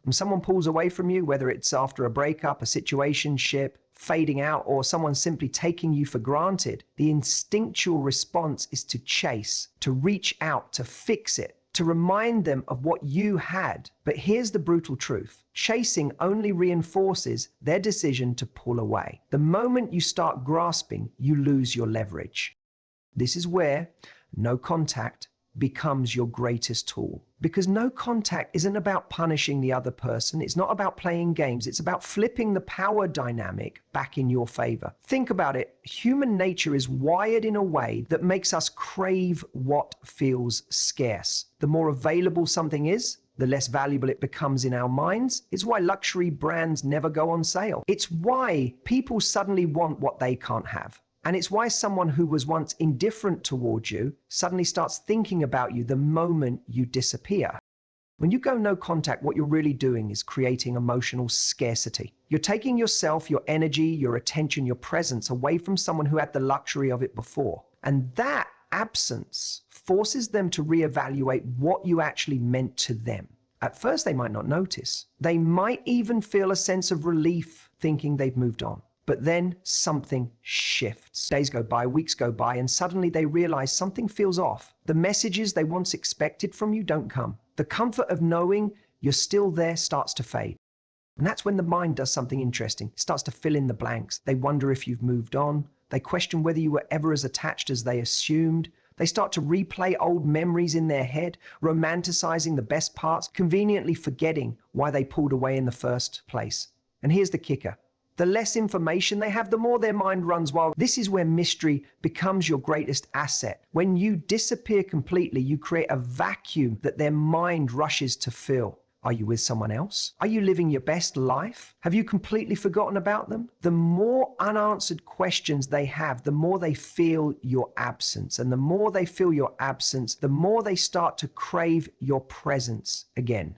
When someone pulls away from you, whether it's after a breakup, a situationship, fading out, or someone simply taking you for granted, the instinctual response is to chase, to reach out, to fix it, to remind them of what you had. But here's the brutal truth. Chasing only reinforces their decision to pull away. The moment you start grasping, you lose your leverage. This is where no contact becomes your greatest tool. Because no contact isn't about punishing the other person. It's not about playing games. It's about flipping the power dynamic back in your favor. Think about it. Human nature is wired in a way that makes us crave what feels scarce. The more available something is, the less valuable it becomes in our minds. It's why luxury brands never go on sale. It's why people suddenly want what they can't have. And it's why someone who was once indifferent towards you suddenly starts thinking about you the moment you disappear. When you go no contact, what you're really doing is creating emotional scarcity. You're taking yourself, your energy, your attention, your presence away from someone who had the luxury of it before. And that absence forces them to reevaluate what you actually meant to them. At first, they might not notice. They might even feel a sense of relief thinking they've moved on. But then something shifts. Days go by, weeks go by, and suddenly they realize something feels off. The messages they once expected from you don't come. The comfort of knowing you're still there starts to fade. And that's when the mind does something interesting. It starts to fill in the blanks. They wonder if you've moved on. They question whether you were ever as attached as they assumed. They start to replay old memories in their head, romanticizing the best parts, conveniently forgetting why they pulled away in the first place. And here's the kicker. The less information they have, the more their mind runs wild. This is where mystery becomes your greatest asset. When you disappear completely, you create a vacuum that their mind rushes to fill. Are you with someone else? Are you living your best life? Have you completely forgotten about them? The more unanswered questions they have, the more they feel your absence. And the more they feel your absence, the more they start to crave your presence again.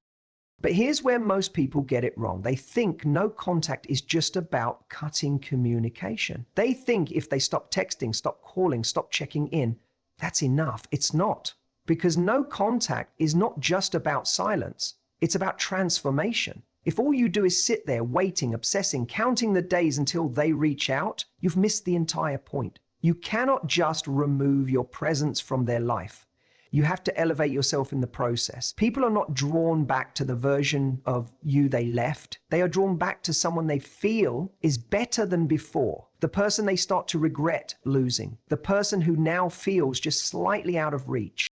But here's where most people get it wrong. They think no contact is just about cutting communication. They think if they stop texting, stop calling, stop checking in, that's enough. It's not. Because no contact is not just about silence. It's about transformation. If all you do is sit there waiting, obsessing, counting the days until they reach out, you've missed the entire point. You cannot just remove your presence from their life. You have to elevate yourself in the process. People are not drawn back to the version of you they left. They are drawn back to someone they feel is better than before. The person they start to regret losing. The person who now feels just slightly out of reach.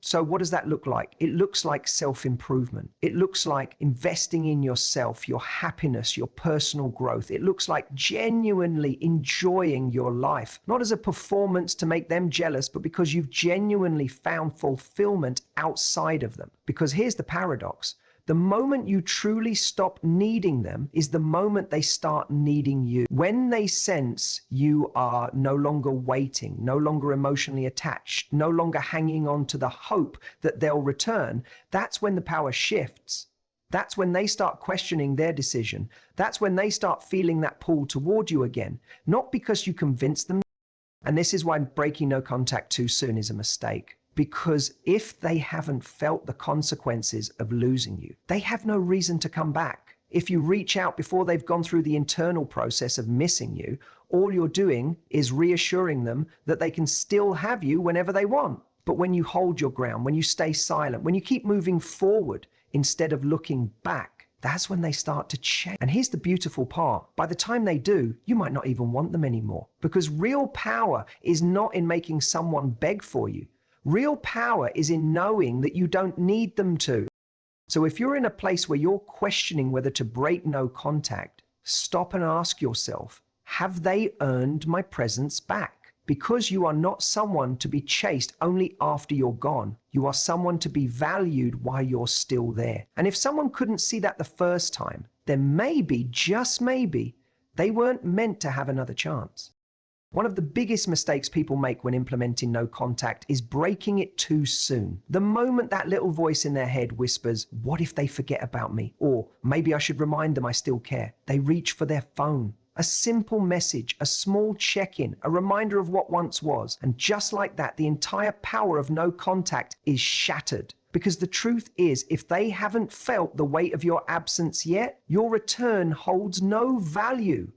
So what does that look like? It looks like self-improvement. It looks like investing in yourself, your happiness, your personal growth. It looks like genuinely enjoying your life, not as a performance to make them jealous, but because you've genuinely found fulfillment outside of them. Because here's the paradox. The moment you truly stop needing them is the moment they start needing you. When they sense you are no longer waiting, no longer emotionally attached, no longer hanging on to the hope that they'll return, that's when the power shifts. That's when they start questioning their decision. That's when they start feeling that pull toward you again, not because you convinced them. And this is why breaking no contact too soon is a mistake. Because if they haven't felt the consequences of losing you, they have no reason to come back. If you reach out before they've gone through the internal process of missing you, all you're doing is reassuring them that they can still have you whenever they want. But when you hold your ground, when you stay silent, when you keep moving forward instead of looking back, that's when they start to change. And here's the beautiful part. By the time they do, you might not even want them anymore. Because real power is not in making someone beg for you. Real power is in knowing that you don't need them to. So if you're in a place where you're questioning whether to break no contact, stop and ask yourself, have they earned my presence back? Because you are not someone to be chased only after you're gone. You are someone to be valued while you're still there. And if someone couldn't see that the first time, then maybe, just maybe, they weren't meant to have another chance. One of the biggest mistakes people make when implementing no contact is breaking it too soon. The moment that little voice in their head whispers, what if they forget about me? Or maybe I should remind them I still care. They reach for their phone. A simple message, a small check-in, a reminder of what once was. And just like that, the entire power of no contact is shattered. Because the truth is, if they haven't felt the weight of your absence yet, your return holds no value.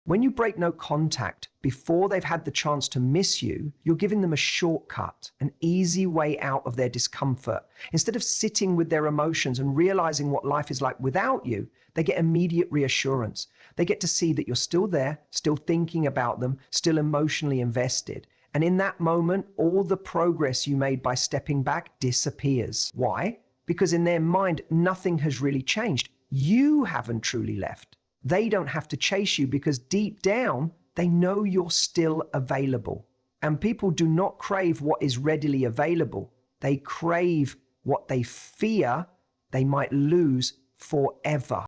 When you break no contact before they've had the chance to miss you, you're giving them a shortcut, an easy way out of their discomfort. Instead of sitting with their emotions and realizing what life is like without you, they get immediate reassurance. They get to see that you're still there, still thinking about them, still emotionally invested. And in that moment, all the progress you made by stepping back disappears. Why? Because in their mind, nothing has really changed. You haven't truly left. They don't have to chase you because deep down, they know you're still available. And people do not crave what is readily available. They crave what they fear they might lose forever.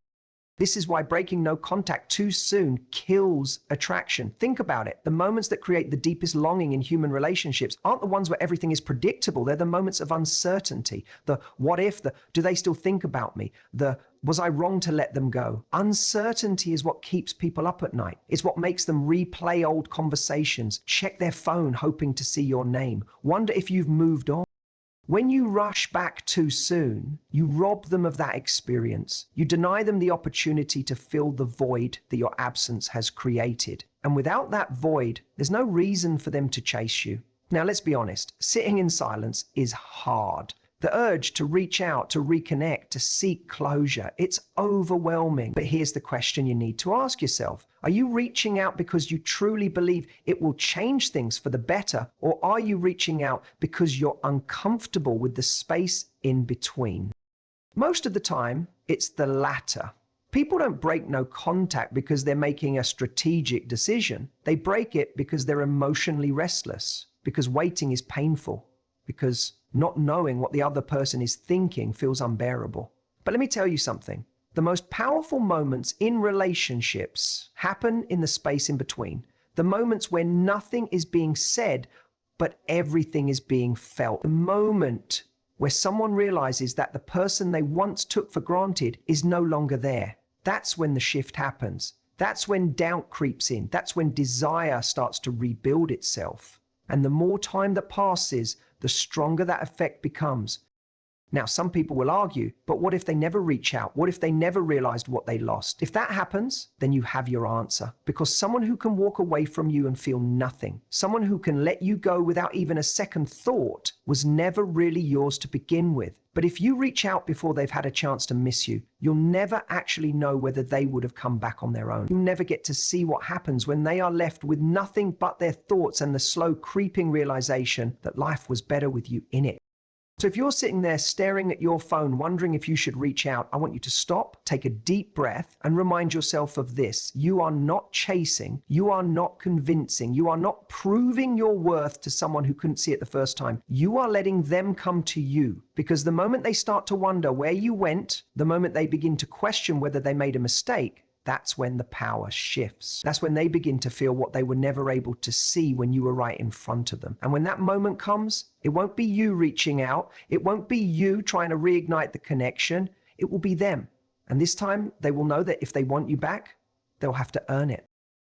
This is why breaking no contact too soon kills attraction. Think about it. The moments that create the deepest longing in human relationships aren't the ones where everything is predictable. They're the moments of uncertainty. The what if, the do they still think about me? The was I wrong to let them go? Uncertainty is what keeps people up at night. It's what makes them replay old conversations, check their phone hoping to see your name, wonder if you've moved on. When you rush back too soon, you rob them of that experience. You deny them the opportunity to fill the void that your absence has created. And without that void, there's no reason for them to chase you. Now, let's be honest, sitting in silence is hard. The urge to reach out, to reconnect, to seek closure, it's overwhelming. But here's the question you need to ask yourself. Are you reaching out because you truly believe it will change things for the better? Or are you reaching out because you're uncomfortable with the space in between? Most of the time, it's the latter. People don't break no contact because they're making a strategic decision. They break it because they're emotionally restless, because waiting is painful, because not knowing what the other person is thinking feels unbearable. But let me tell you something. The most powerful moments in relationships happen in the space in between. The moments where nothing is being said, but everything is being felt. The moment where someone realizes that the person they once took for granted is no longer there. That's when the shift happens. That's when doubt creeps in. That's when desire starts to rebuild itself. And the more time that passes, the stronger that effect becomes. Now, some people will argue, but what if they never reach out? What if they never realized what they lost? If that happens, then you have your answer. Because someone who can walk away from you and feel nothing, someone who can let you go without even a second thought, was never really yours to begin with. But if you reach out before they've had a chance to miss you, you'll never actually know whether they would have come back on their own. You'll never get to see what happens when they are left with nothing but their thoughts and the slow creeping realization that life was better with you in it. So if you're sitting there staring at your phone, wondering if you should reach out, I want you to stop, take a deep breath, and remind yourself of this. You are not chasing, you are not convincing, you are not proving your worth to someone who couldn't see it the first time. You are letting them come to you, because the moment they start to wonder where you went, the moment they begin to question whether they made a mistake, that's when the power shifts. That's when they begin to feel what they were never able to see when you were right in front of them. And when that moment comes, it won't be you reaching out. It won't be you trying to reignite the connection. It will be them. And this time they will know that if they want you back, they'll have to earn it.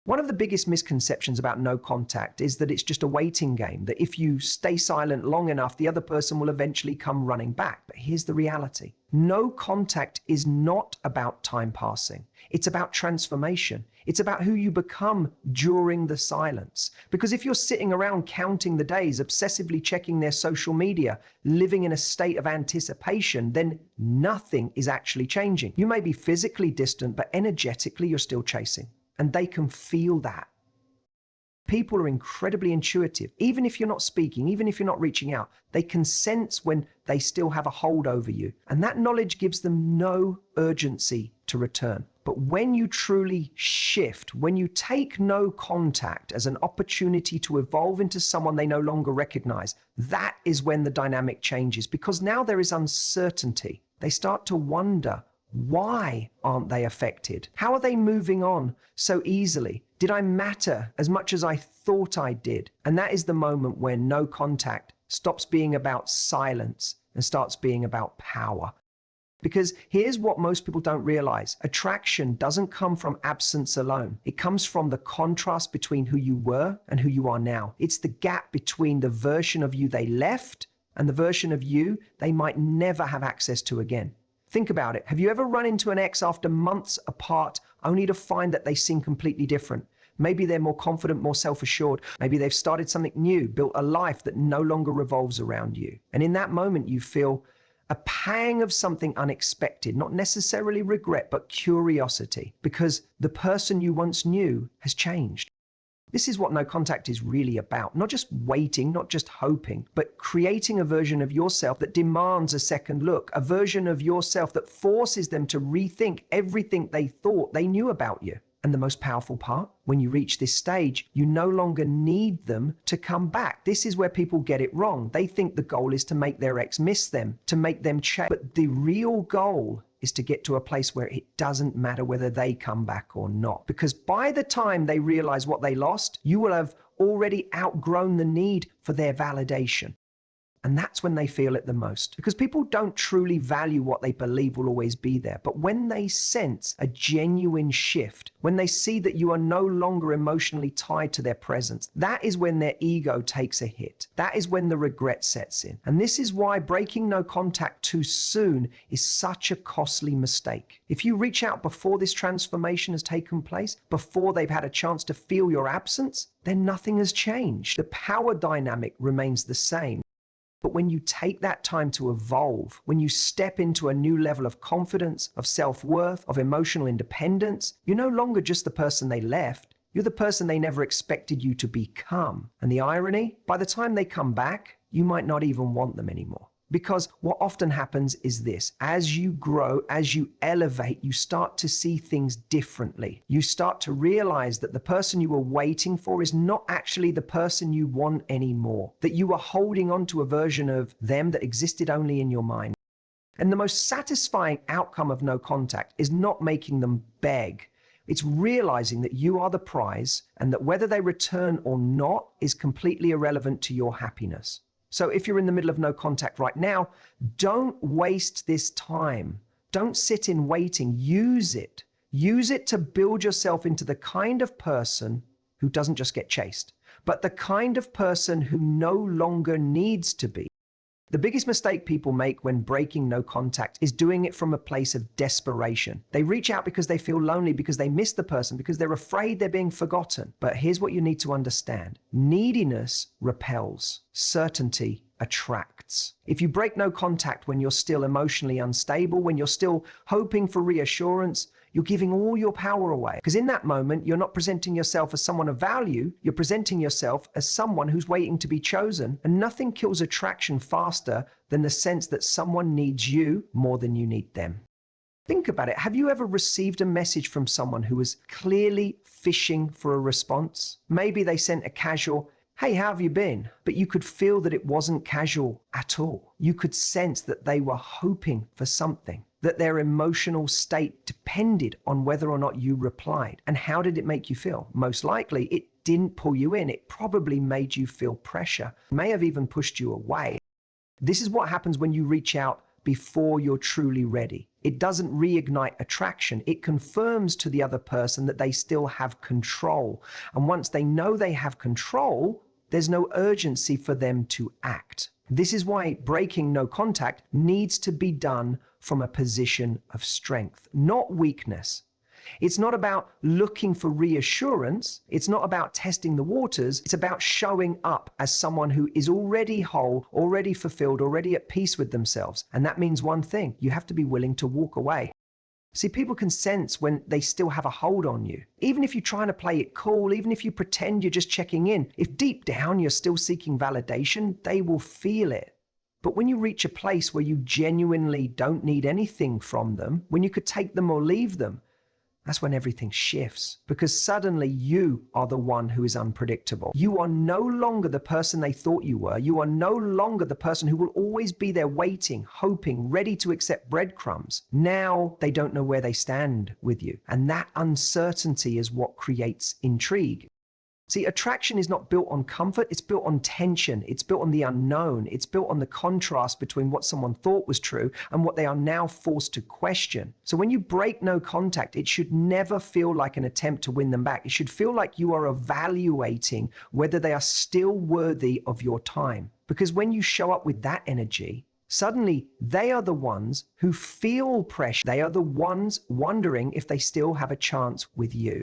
One of the biggest misconceptions about no contact is that it's just a waiting game, that if you stay silent long enough, the other person will eventually come running back. But here's the reality. No contact is not about time passing. It's about transformation. It's about who you become during the silence. Because if you're sitting around counting the days, obsessively checking their social media, living in a state of anticipation, then nothing is actually changing. You may be physically distant, but energetically you're still chasing. And they can feel that. People are incredibly intuitive. Even if you're not speaking, even if you're not reaching out, they can sense when they still have a hold over you. And that knowledge gives them no urgency to return. But when you truly shift, when you take no contact as an opportunity to evolve into someone they no longer recognize, that is when the dynamic changes. Because now there is uncertainty. They start to wonder, why aren't they affected? How are they moving on so easily? Did I matter as much as I thought I did? And that is the moment when no contact stops being about silence and starts being about power. Because here's what most people don't realize. Attraction doesn't come from absence alone. It comes from the contrast between who you were and who you are now. It's the gap between the version of you they left and the version of you they might never have access to again. Think about it. Have you ever run into an ex after months apart only to find that they seem completely different? Maybe they're more confident, more self-assured. Maybe they've started something new, built a life that no longer revolves around you. And in that moment, you feel a pang of something unexpected, not necessarily regret, but curiosity, because the person you once knew has changed. This is what no contact is really about. Not just waiting, not just hoping, but creating a version of yourself that demands a second look, a version of yourself that forces them to rethink everything they thought they knew about you. And the most powerful part, when you reach this stage, you no longer need them to come back. This is where people get it wrong. They think the goal is to make their ex miss them, to make them change. But the real goal is to get to a place where it doesn't matter whether they come back or not. Because by the time they realize what they lost, you will have already outgrown the need for their validation. And that's when they feel it the most, because people don't truly value what they believe will always be there. But when they sense a genuine shift, when they see that you are no longer emotionally tied to their presence, that is when their ego takes a hit. That is when the regret sets in. And this is why breaking no contact too soon is such a costly mistake. If you reach out before this transformation has taken place, before they've had a chance to feel your absence, then nothing has changed. The power dynamic remains the same. But when you take that time to evolve, when you step into a new level of confidence, of self-worth, of emotional independence, you're no longer just the person they left. You're the person they never expected you to become. And the irony, by the time they come back, you might not even want them anymore. Because what often happens is this: as you grow, as you elevate, you start to see things differently. You start to realize that the person you were waiting for is not actually the person you want anymore, that you are holding on to a version of them that existed only in your mind. And the most satisfying outcome of no contact is not making them beg. It's realizing that you are the prize and that whether they return or not is completely irrelevant to your happiness. So if you're in the middle of no contact right now, don't waste this time. Don't sit in waiting. Use it. Use it to build yourself into the kind of person who doesn't just get chased, but the kind of person who no longer needs to be. The biggest mistake people make when breaking no contact is doing it from a place of desperation. They reach out because they feel lonely, because they miss the person, because they're afraid they're being forgotten. But here's what you need to understand. Neediness repels. Certainty attracts. If you break no contact when you're still emotionally unstable, when you're still hoping for reassurance, you're giving all your power away. Because in that moment, you're not presenting yourself as someone of value, you're presenting yourself as someone who's waiting to be chosen. And nothing kills attraction faster than the sense that someone needs you more than you need them. Think about it. Have you ever received a message from someone who was clearly fishing for a response? Maybe they sent a casual, "Hey, how have you been?" But you could feel that it wasn't casual at all. You could sense that they were hoping for something, that their emotional state depended on whether or not you replied. And how did it make you feel? Most likely, it didn't pull you in. It probably made you feel pressure, may have even pushed you away. This is what happens when you reach out before you're truly ready. It doesn't reignite attraction. It confirms to the other person that they still have control. And once they know they have control, there's no urgency for them to act. This is why breaking no contact needs to be done from a position of strength, not weakness. It's not about looking for reassurance. It's not about testing the waters. It's about showing up as someone who is already whole, already fulfilled, already at peace with themselves. And that means one thing: you have to be willing to walk away. See, people can sense when they still have a hold on you. Even if you're trying to play it cool, even if you pretend you're just checking in, if deep down you're still seeking validation, they will feel it. But when you reach a place where you genuinely don't need anything from them, when you could take them or leave them, that's when everything shifts, because suddenly you are the one who is unpredictable. You are no longer the person they thought you were. You are no longer the person who will always be there waiting, hoping, ready to accept breadcrumbs. Now they don't know where they stand with you. And that uncertainty is what creates intrigue. See, attraction is not built on comfort, it's built on tension, it's built on the unknown, it's built on the contrast between what someone thought was true and what they are now forced to question. So when you break no contact, it should never feel like an attempt to win them back. It should feel like you are evaluating whether they are still worthy of your time. Because when you show up with that energy, suddenly they are the ones who feel pressure. They are the ones wondering if they still have a chance with you.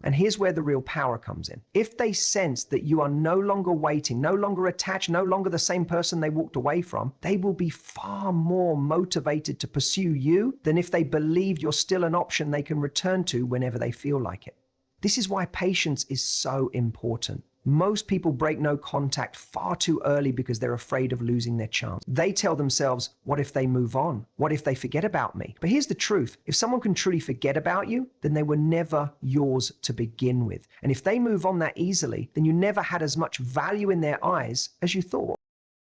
And here's where the real power comes in. If they sense that you are no longer waiting, no longer attached, no longer the same person they walked away from, they will be far more motivated to pursue you than if they believe you're still an option they can return to whenever they feel like it. This is why patience is so important. Most people break no contact far too early because they're afraid of losing their chance. They tell themselves, what if they move on? What if they forget about me? But here's the truth. If someone can truly forget about you, then they were never yours to begin with. And if they move on that easily, then you never had as much value in their eyes as you thought.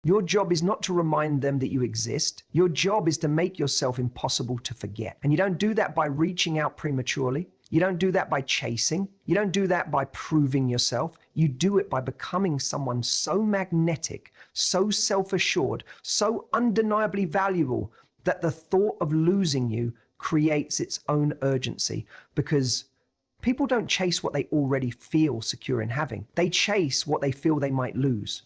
Your job is not to remind them that you exist. Your job is to make yourself impossible to forget. And you don't do that by reaching out prematurely. You don't do that by chasing. You don't do that by proving yourself. You do it by becoming someone so magnetic, so self-assured, so undeniably valuable that the thought of losing you creates its own urgency. Because people don't chase what they already feel secure in having. They chase what they feel they might lose.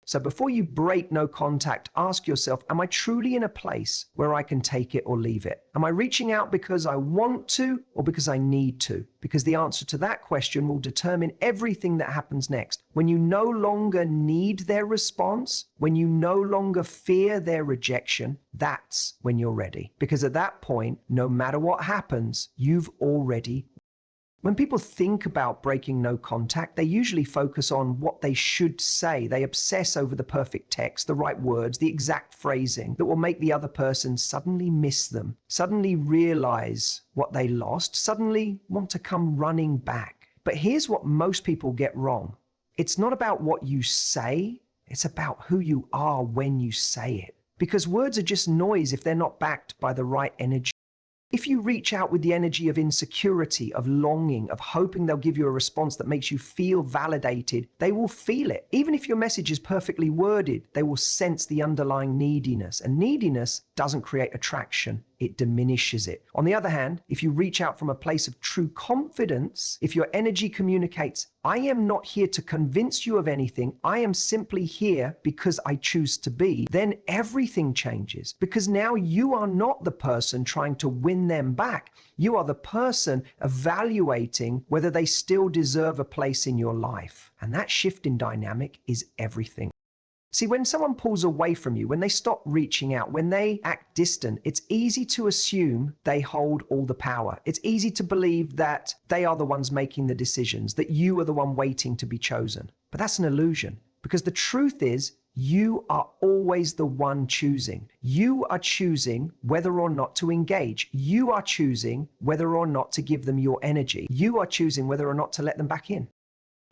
So before you break no contact, ask yourself, am I truly in a place where I can take it or leave it? Am I reaching out because I want to or because I need to? Because the answer to that question will determine everything that happens next. When you no longer need their response, when you no longer fear their rejection, that's when you're ready. Because at that point, no matter what happens, you've already. When people think about breaking no contact, they usually focus on what they should say. They obsess over the perfect text, the right words, the exact phrasing that will make the other person suddenly miss them, suddenly realize what they lost, suddenly want to come running back. But here's what most people get wrong. It's not about what you say, it's about who you are when you say it. Because words are just noise if they're not backed by the right energy. If you reach out with the energy of insecurity, of longing, of hoping they'll give you a response that makes you feel validated, they will feel it. Even if your message is perfectly worded, they will sense the underlying neediness. And neediness doesn't create attraction, it diminishes it. On the other hand, if you reach out from a place of true confidence, if your energy communicates, I am not here to convince you of anything, I am simply here because I choose to be, then everything changes. Because now you are not the person trying to win them back. You are the person evaluating whether they still deserve a place in your life. And that shift in dynamic is everything. See, when someone pulls away from you, when they stop reaching out, when they act distant, it's easy to assume they hold all the power. It's easy to believe that they are the ones making the decisions, that you are the one waiting to be chosen. But that's an illusion, because the truth is, you are always the one choosing. You are choosing whether or not to engage. You are choosing whether or not to give them your energy. You are choosing whether or not to let them back in.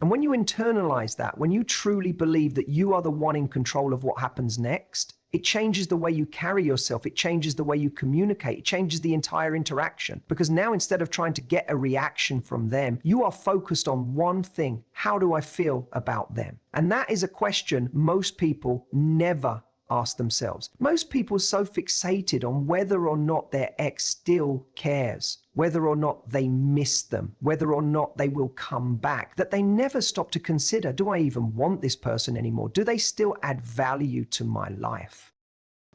And when you internalize that, when you truly believe that you are the one in control of what happens next, it changes the way you carry yourself. It changes the way you communicate. It changes the entire interaction. Because now, instead of trying to get a reaction from them, you are focused on one thing. How do I feel about them? And that is a question most people never ask themselves. Most people are so fixated on whether or not their ex still cares, whether or not they miss them, whether or not they will come back, that they never stop to consider, do I even want this person anymore? Do they still add value to my life?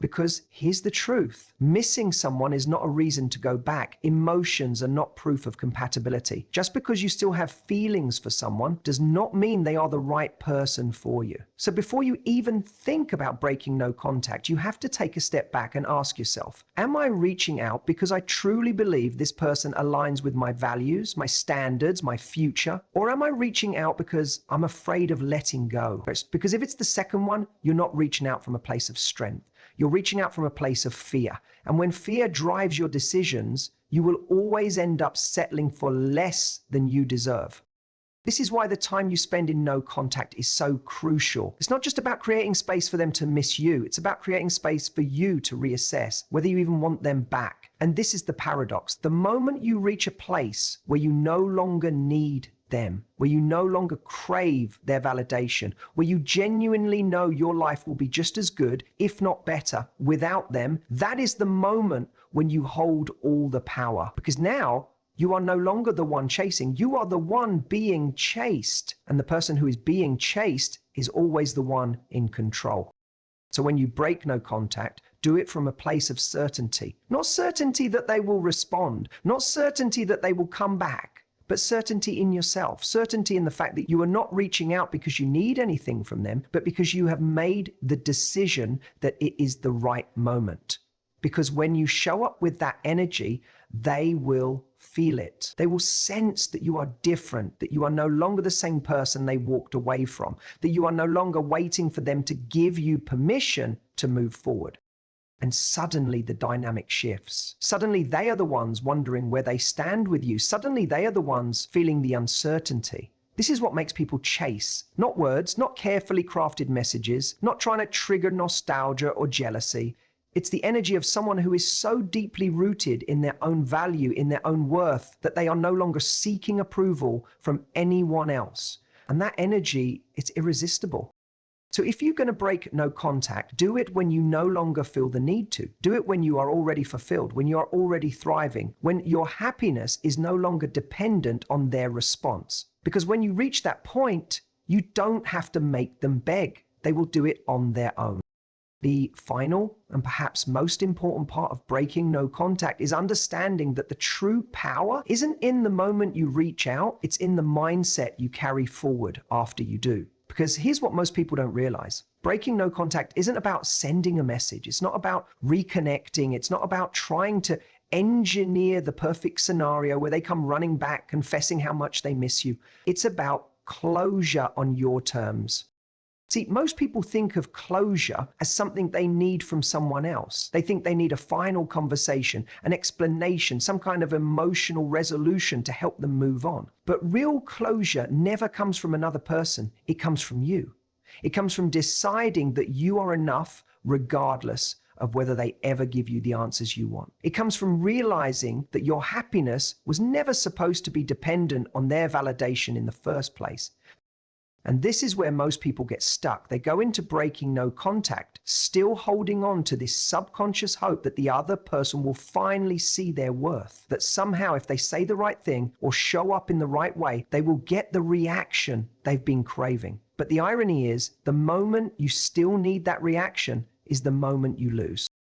Because here's the truth. Missing someone is not a reason to go back. Emotions are not proof of compatibility. Just because you still have feelings for someone does not mean they are the right person for you. So before you even think about breaking no contact, you have to take a step back and ask yourself, am I reaching out because I truly believe this person aligns with my values, my standards, my future? Or am I reaching out because I'm afraid of letting go? Because if it's the second one, you're not reaching out from a place of strength. You're reaching out from a place of fear. And when fear drives your decisions, you will always end up settling for less than you deserve. This is why the time you spend in no contact is so crucial. It's not just about creating space for them to miss you. It's about creating space for you to reassess whether you even want them back. And this is the paradox. The moment you reach a place where you no longer need them, where you no longer crave their validation, where you genuinely know your life will be just as good, if not better, without them, that is the moment when you hold all the power. Because now you are no longer the one chasing, you are the one being chased. And the person who is being chased is always the one in control. So when you break no contact, do it from a place of certainty. Not certainty that they will respond, not certainty that they will come back, but certainty in yourself, certainty in the fact that you are not reaching out because you need anything from them, but because you have made the decision that it is the right moment. Because when you show up with that energy, they will feel it. They will sense that you are different, that you are no longer the same person they walked away from, that you are no longer waiting for them to give you permission to move forward. And suddenly the dynamic shifts. Suddenly they are the ones wondering where they stand with you. Suddenly they are the ones feeling the uncertainty. This is what makes people chase. Not words, not carefully crafted messages, not trying to trigger nostalgia or jealousy. It's the energy of someone who is so deeply rooted in their own value, in their own worth, that they are no longer seeking approval from anyone else. And that energy, it's irresistible. So if you're going to break no contact, do it when you no longer feel the need to. Do it when you are already fulfilled, when you are already thriving, when your happiness is no longer dependent on their response. Because when you reach that point, you don't have to make them beg. They will do it on their own. The final and perhaps most important part of breaking no contact is understanding that the true power isn't in the moment you reach out, it's in the mindset you carry forward after you do. Because here's what most people don't realize. Breaking no contact isn't about sending a message. It's not about reconnecting. It's not about trying to engineer the perfect scenario where they come running back, confessing how much they miss you. It's about closure on your terms. See, most people think of closure as something they need from someone else. They think they need a final conversation, an explanation, some kind of emotional resolution to help them move on. But real closure never comes from another person. It comes from you. It comes from deciding that you are enough regardless of whether they ever give you the answers you want. It comes from realizing that your happiness was never supposed to be dependent on their validation in the first place. And this is where most people get stuck. They go into breaking no contact, still holding on to this subconscious hope that the other person will finally see their worth, that somehow if they say the right thing or show up in the right way, they will get the reaction they've been craving. But the irony is, the moment you still need that reaction is the moment you lose.